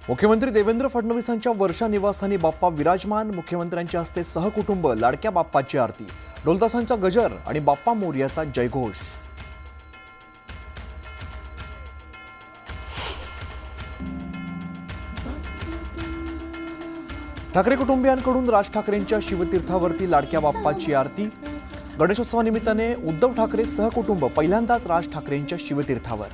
मुख्यमंत्री देवेंद्र फडणवीसांच्या वर्षा निवासस्थानी बाप्पा विराजमान। मुख्यमंत्र्यांच्या हस्ते सहकुटुंब लाडक्या बाप्पाची आरती, ढोलताशांचा गजर आणि बाप्पा मोरयाचा जयघोष। ठाकरे कुटुंबियांकडून राज ठाकरेंच्या शिवतीर्थावरती लाडक्या बाप्पाची आरती। गणेशोत्सवानिमित्ताने उद्धव ठाकरे सहकुटुंब पहिल्यांदाच राज ठाकरेंच्या शिवतीर्थावर।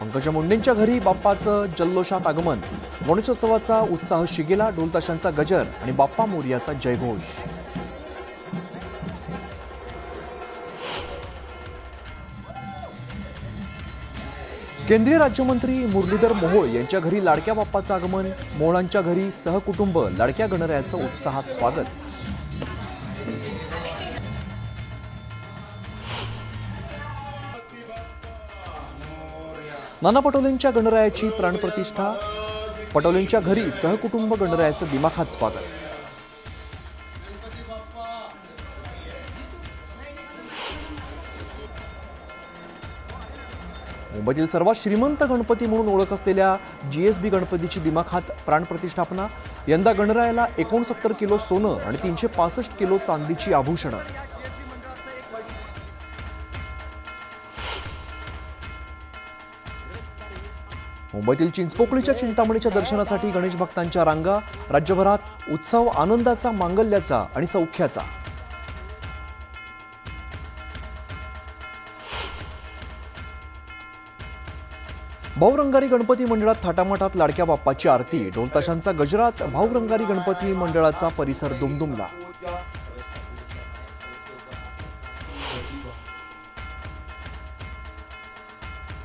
पंकजा मुंडेंच्या घरी बाप्पाचं जल्लोषात आगमन, गणेशोत्सवाचा उत्साह शिगेला, ढोलताशांचा गजर आणि बाप्पा मोरयाचा जयघोष। केंद्रीय राज्यमंत्री मुरलीधर मोहोळ यांच्या घरी लाडक्या बाप्पाचं आगमन, मोहोळांच्या घरी सहकुटुंब लाडक्या गणरायाचं उत्साहात स्वागत। नाना पटोलेंच्या गणरायाची प्राणप्रतिष्ठा, पटोलेंच्या घरी सहकुटुंब गणरायाचं दिमाखात स्वागत। मुंबईतील सर्वात श्रीमंत गणपती म्हणून ओळख असलेल्या जीएसबी गणपतीची दिमाखात प्राणप्रतिष्ठापना। यंदा गणरायाला 69 किलो सोनं आणि 365 किलो चांदीची आभूषणं। मुंबईतील चिंचपोकळीच्या चिंतामणीच्या दर्शनासाठी गणेश भक्तांच्या रांगा। राज्यभरात उत्सव आनंदाचा, मांगल्याचा आणि सौख्याचा। भाऊरंगारी गणपती मंडळात थाटामाटात लाडक्या बाप्पाची आरती, ढोलताशांचा गजरात भाऊरंगारी गणपती मंडळाचा परिसर दुमदुमला।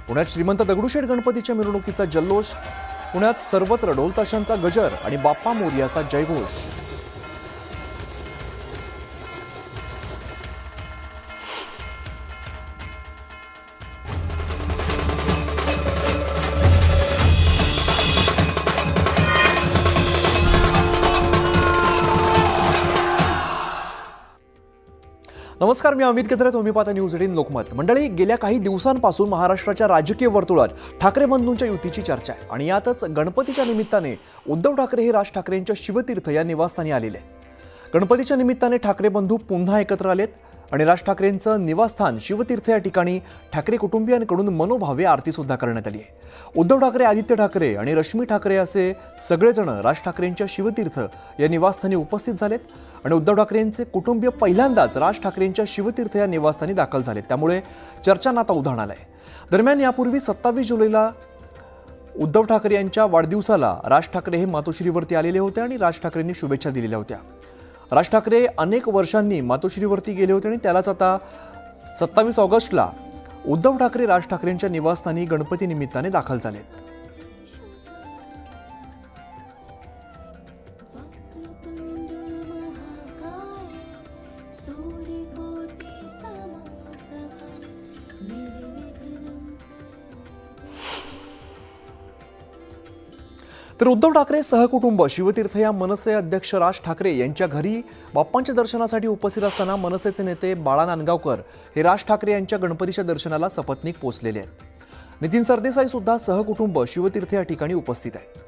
पुण्यात श्रीमंत दगडूशेठ गणपतीच्या मिरवणुकीचा जल्लोष, पुण्यात सर्वत्र ढोलताशांचा गजर आणि बाप्पा मोरयाचा जयघोष। नमस्कार, मी अमित केत्रे, तुम्ही पाहता न्यूज 18 लोकमत। मंडळी, गेल्या काही दिवसांपासून महाराष्ट्राच्या राजकीय वर्तुळात ठाकरे बंधूंच्या युतीची चर्चा आहे आणि यातच गणपतीच्या निमित्ताने उद्धव ठाकरे हे राज ठाकरेंच्या शिवतीर्थ या निवासस्थानी आलेले आहेत। गणपतीच्या निमित्ताने ठाकरे बंधू पुन्हा एकत्र आलेत आणि राज ठाकरेंचं निवासस्थान शिवतीर्थ या ठिकाणी ठाकरे कुटुंबियांकडून मनोभावे आरती सुद्धा करण्यात आली आहे। उद्धव ठाकरे, आदित्य ठाकरे आणि रश्मी ठाकरे असे सगळेजण राज ठाकरेंच्या शिवतीर्थ या निवासस्थानी उपस्थित झालेत आणि उद्धव ठाकरेंचे कुटुंबीय पहिल्यांदाच राज ठाकरेंच्या शिवतीर्थ या निवासस्थानी दाखल झालेत, त्यामुळे चर्चांना आता उधाण आलंय। दरम्यान, यापूर्वी 27 जुलैला उद्धव ठाकरे यांच्या वाढदिवसाला राज ठाकरे हे मातोश्रीवरती आलेले होते आणि राज ठाकरेंनी शुभेच्छा दिलेल्या होत्या। राज ठाकरे अनेक वर्षांनी मातोश्रीवरती गेले होते आणि त्यालाच आता 27 ऑगस्टला उद्धव ठाकरे राज ठाकरेंच्या निवासस्थानी गणपती निमित्ताने दाखल झालेत। तर उद्धव ठाकरे सहकुटुंब शिवतीर्थ या मनसे अध्यक्ष राज ठाकरे यांच्या घरी बाप्पांच्या दर्शनासाठी उपस्थित असताना मनसेचे नेते बाळा नांदगावकर हे राज ठाकरे यांच्या गणपतीच्या दर्शनाला सपत्नीक पोहोचलेले आहेत। नितीन सरदेसाई सुद्धा सहकुटुंब शिवतीर्थ या ठिकाणी उपस्थित आहेत।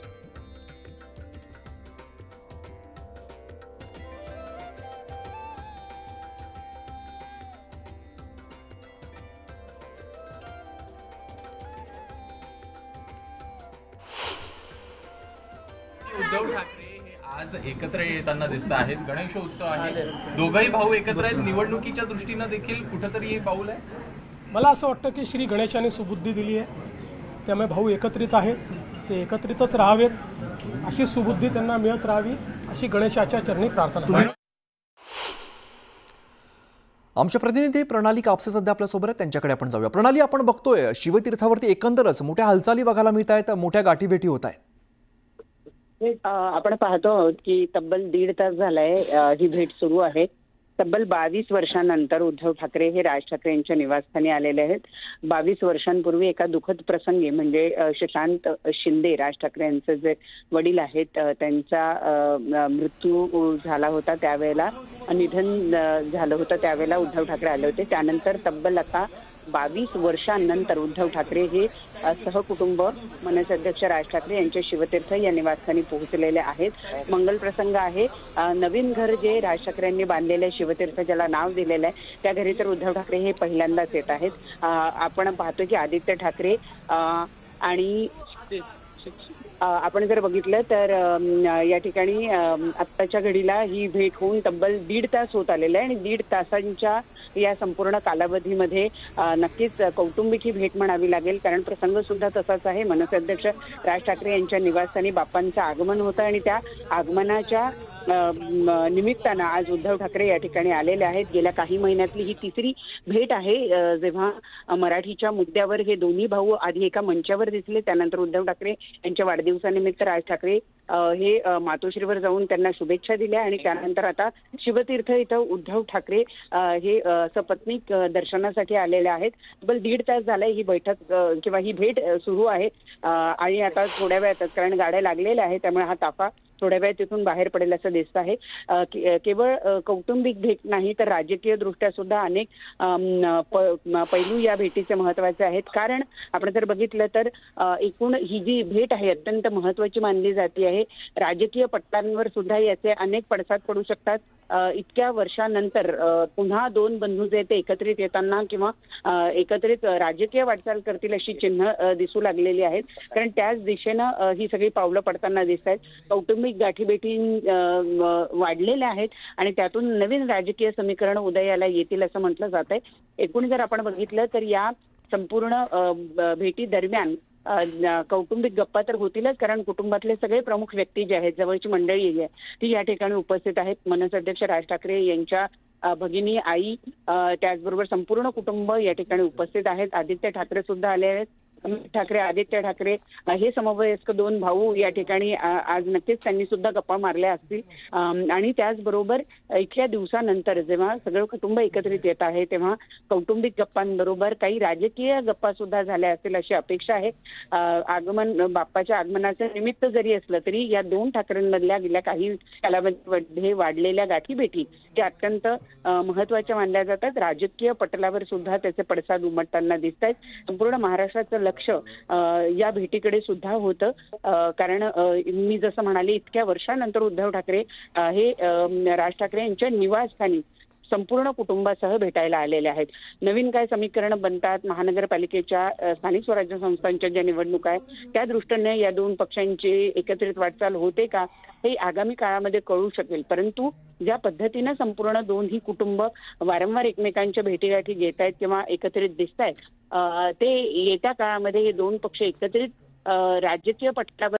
उद्धव ठाकरे हे आज एकत्र येताना दिसत आहेत। गणेशोत्सव आहे, दोघंही भाऊ एकत्र आहेत। निवडणुकीच्या दृष्टीने देखील कुठेतरी हे पाऊल आहे। मला असं वाटतं की श्री गणेशाने सुबुद्धी दिली आहे, त्यामुळे भाऊ एकत्रित आहेत, ते एकत्रितच राहावेत, अशी सुबुद्धी त्यांना मिळत राहावी अशी गणेशाच्या चरणी प्रार्थना आहे। आमच्या प्रतिनिधी प्रणाली कापसे सध्या आपल्यासोबत आहेत, त्यांच्याकडे आपण जाऊया। प्रणाली, आपण बघतोय शिवतीर्थावरती एकंदरच मोठ्या हालचाली बघायला मिळत आहेत, मोठ्या गाठीभेटी होत आहेत। आपण पाहतो की तब्बल 1.5 तास झालाय ही भेट सुरू आहे तब्बल 22 वर्षांनंतर उद्धव ठाकरे हे राज ठाकरे यांच्या निवासस्थानी आलेले आहेत. 22 वर्षांपूर्वी एका दुःखद प्रसंगी म्हणजे श्रीकांत शिंदे राज ठाकरे यांचे जे वडील आहेत त्यांचा मृत्यू झाला होता, त्यावेळेला निधन झालं होतं, त्यावेळेला उद्धव ठाकरे आले होते. त्यानंतर तब्बल आता 22 वर्षांनंतर उद्धव ठाकरे हे सहकुटुंब मनसे अध्यक्ष राज ठाकरे यांच्या शिवतीर्थ या निवासस्थानी पोहोचलेले आहेत. मंगल प्रसंग आहे. नवीन घर जे राज ठाकरे यांनी बांधलेले शिवतीर्थ, ज्याला नाव दिलेलं आहे, त्या घरी तर उद्धव ठाकरे हे पहिल्यांदाच येत आहेत. आपण पाहतो की आदित्य ठाकरे आणि आपण जर बघितलं तर या ठिकाणी आत्ताच्या घडीला ही भेट होऊन तब्बल 1.5 तास होत आलेला आहे आणि 1.5 तासांच्या या संपूर्ण कालावधीमध्ये नक्कीच कौटुंबिक ही भेट म्हणावी लागेल, कारण प्रसंग सुद्धा तसाच आहे. मनसे अध्यक्ष राज ठाकरे यांच्या निवासस्थानी बाप्पांचं आगमन होतं आणि त्या आगमनाच्या निमित्तानं आज उद्धव ठाकरे या ठिकाणी आलेले आहेत. गेल्या काही महिन्यातली ही तिसरी भेट आहे जेव्हा मराठीच्या मुद्द्यावर हे दोन्ही भाऊ आधी एका मंचावर दिसले, त्यानंतर उद्धव ठाकरे यांच्या वाढदिवसानिमित्त राज ठाकरे हे मातोश्रीवर जाऊन त्यांना शुभेच्छा दिल्या आणि त्यानंतर आता शिवतीर्थ इथं उद्धव ठाकरे हे सपत्नीक दर्शनासाठी आलेले आहेत. तब्बल 1.5 तास झालाय ही बैठक किंवा ही भेट सुरू आहे आणि आता थोड्या वेळातच, कारण गाड्या लागलेल्या आहेत, त्यामुळे हा ताफा थोड्या वेळ तिथून बाहेर पडेल असं दिसत आहे. केवळ कौटुंबिक भेट नाही तर राजकीय दृष्ट्या सुद्धा अनेक पैलू या भेटीचे महत्वाचे आहेत. कारण आपण जर बघितलं तर एकूण ही जी भेट आहे अत्यंत महत्वाची मानली जाते आहे. राजकीय पट्ट्यांवर सुद्धा याचे अनेक पडसाद पडू शकतात. इतक्या वर्षानंतर पुन्हा दोन बंधू जे ते एकत्रित येताना किंवा एकत्रित राजकीय वाटचाल करतील अशी चिन्ह दिसू लागलेली आहेत, कारण त्याच दिशेनं ही सगळी पावलं पडताना दिसत आहेत. कौटुंबिक गाठीभेटी वाढलेल्या आहेत आणि त्यातून नवीन राजकीय समीकरण उदयाला येतील असं म्हटलं जात आहे. एकूण जर आपण बघितलं तर या संपूर्ण भेटी दरम्यान कौटुंबिक गप्पा तर होतीलच, कारण कुटुंबातले सगळे प्रमुख व्यक्ती जे आहेत, जवळची मंडळी आहे ती या ठिकाणी उपस्थित आहेत. मनसे अध्यक्ष राज ठाकरे यांच्या भगिनी, आई, त्याचबरोबर संपूर्ण कुटुंब या ठिकाणी उपस्थित आहेत. आदित्य ठाकरे सुद्धा आले आहेत. अमित ठाकरे, आदित्य ठाकरे हे समवयस्क दोन भाऊ या ठिकाणी आज नक्कीच त्यांनी सुद्धा गप्पा मारल्या असतील आणि त्याचबरोबर इतक्या दिवसानंतर जेव्हा सगळं कुटुंब एकत्रित येत आहे तेव्हा कौटुंबिक गप्पांबरोबर काही राजकीय गप्पा सुद्धा झाल्या असतील अशी अपेक्षा आहे. बाप्पाच्या आगमनाचं निमित्त जरी असलं तरी या दोन ठाकरेंमधल्या गेल्या काही कालावधीमध्ये वाढलेल्या गाठीभेटी त्या अत्यंत महत्वाच्या मानल्या जातात. राजकीय पटलावर सुद्धा त्याचे पडसाद उमटताना दिसत आहेत. संपूर्ण महाराष्ट्राचं लक्ष या भेटीकडे सुद्धा होतं, कारण मी जसं म्हणाले इतक्या वर्षानंतर उद्धव ठाकरे हे राज ठाकरे यांच्या निवासस्थानी संपूर्ण कुटुंबासह भेटायला आलेले आहेत. नवीन काय समीकरण बनतात, महानगरपालिकेच्या स्थानिक स्वराज्य संस्थांच्या ज्या निवडणुका आहेत त्या दृष्टीने या दोन पक्षांची एकत्रित वाटचाल होते का हे आगामी काळामध्ये कळू शकेल. परंतु ज्या पद्धतीनं संपूर्ण दोन्ही कुटुंब वारंवार एकमेकांच्या भेटीगाठी घेत आहेत किंवा एकत्रित दिसत आहेत ते येत्या काळामध्ये हे दोन पक्ष एकत्रित राजकीय पटलावर